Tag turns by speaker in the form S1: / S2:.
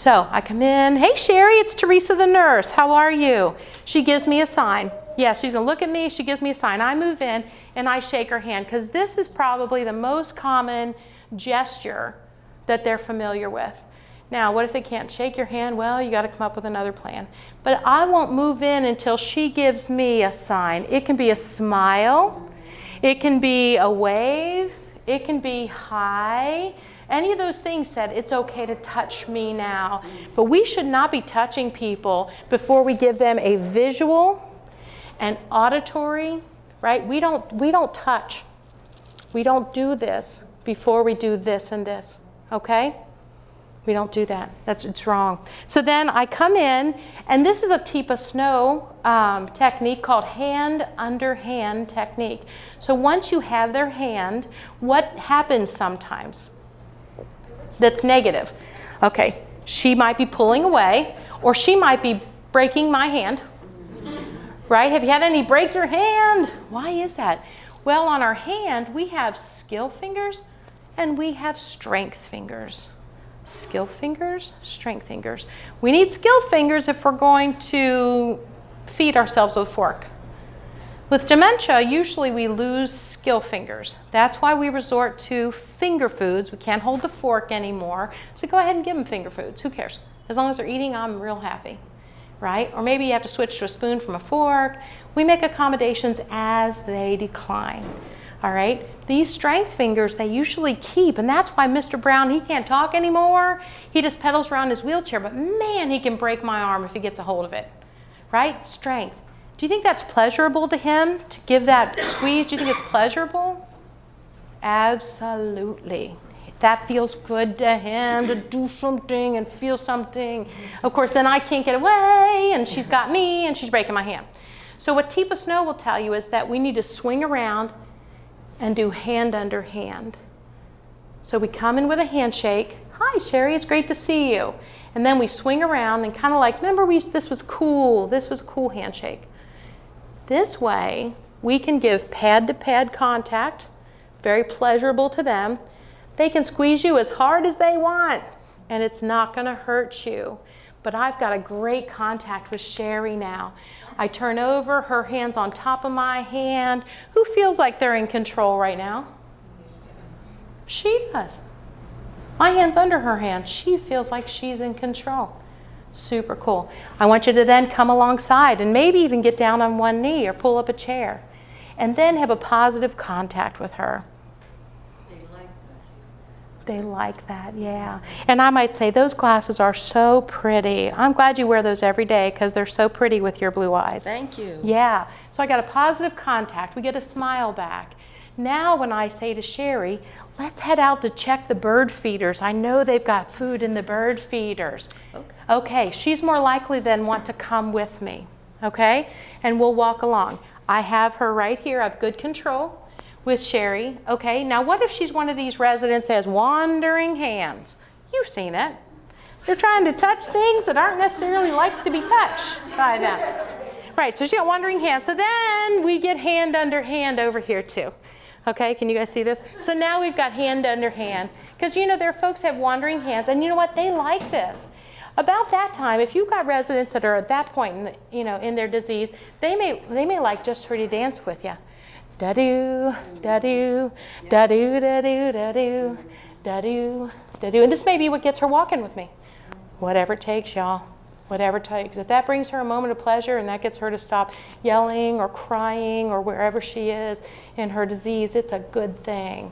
S1: So I come in, hey Sherry, it's Teresa the nurse, how are you? She gives me a sign. Yeah, she's gonna look at me, she gives me a sign. I move in and I shake her hand because this is probably the most common gesture that they're familiar with. Now, what if they can't shake your hand? Well, you gotta come up with another plan. But I won't move in until she gives me a sign. It can be a smile, it can be a wave, it can be hi. Any of those things said, it's okay to touch me now. But we should not be touching people before we give them a visual and auditory, right? We don't touch. We don't do this before we do this and this, okay? We don't do that. It's wrong. So then I come in, and this is a Teepa Snow technique called hand under hand technique. So once you have their hand, what happens sometimes that's negative? Okay, she might be pulling away, or she might be breaking my hand, right? Have you had any break your hand? Why is that? Well, on our hand, we have skill fingers and we have strength fingers. Skill fingers, strength fingers. We need skill fingers if we're going to feed ourselves with a fork. With dementia, usually we lose skill fingers. That's why we resort to finger foods. We can't hold the fork anymore. So go ahead and give them finger foods. Who cares? As long as they're eating, I'm real happy, right? Or maybe you have to switch to a spoon from a fork. We make accommodations as they decline. All right, these strength fingers, they usually keep, and that's why Mr. Brown, he can't talk anymore. He just pedals around his wheelchair, but man, he can break my arm if he gets a hold of it, right? Strength. Do you think that's pleasurable to him, to give that squeeze? Do you think it's pleasurable? Absolutely. That feels good to him, to do something and feel something. Of course, then I can't get away, and she's got me, and she's breaking my hand. So what Teepa Snow will tell you is that we need to swing around and do hand under hand. So we come in with a handshake. Hi, Sherry, it's great to see you. And then we swing around and kind of like, remember, this was cool. This was a cool handshake. This way, we can give pad-to-pad contact, very pleasurable to them. They can squeeze you as hard as they want, and it's not gonna hurt you. But I've got a great contact with Sherry now. I turn over, her hand's on top of my hand. Who feels like they're in control right now? She does. My hand's under her hand. She feels like she's in control. Super cool. I want you to then come alongside and maybe even get down on one knee or pull up a chair and then have a positive contact with her. They like that, yeah. And I might say those glasses are so pretty. I'm glad you wear those every day because they're so pretty with your blue eyes.
S2: Thank you.
S1: Yeah, so I got a positive contact. We get a smile back. Now when I say to Sherry, let's head out to check the bird feeders. I know they've got food in the bird feeders. Okay, she's more likely than want to come with me, okay? And we'll walk along. I have her right here. I have good control with Sherry. Okay, now what if she's one of these residents that has wandering hands? You've seen it. They're trying to touch things that aren't necessarily like to be touched by them. Right, so she's got wandering hands. So then we get hand under hand over here too. Okay, can you guys see this? So now we've got hand under hand. Because you know, there are folks that have wandering hands, and you know what? They like this. About that time, if you've got residents that are at that point in, in their disease, they may like just for you to dance with you. Da-doo, da-doo, da-doo, da-doo, da-doo, da-doo, da-doo. And this may be what gets her walking with me. Whatever it takes, y'all. Whatever it takes. If that brings her a moment of pleasure and that gets her to stop yelling or crying or wherever she is in her disease, it's a good thing.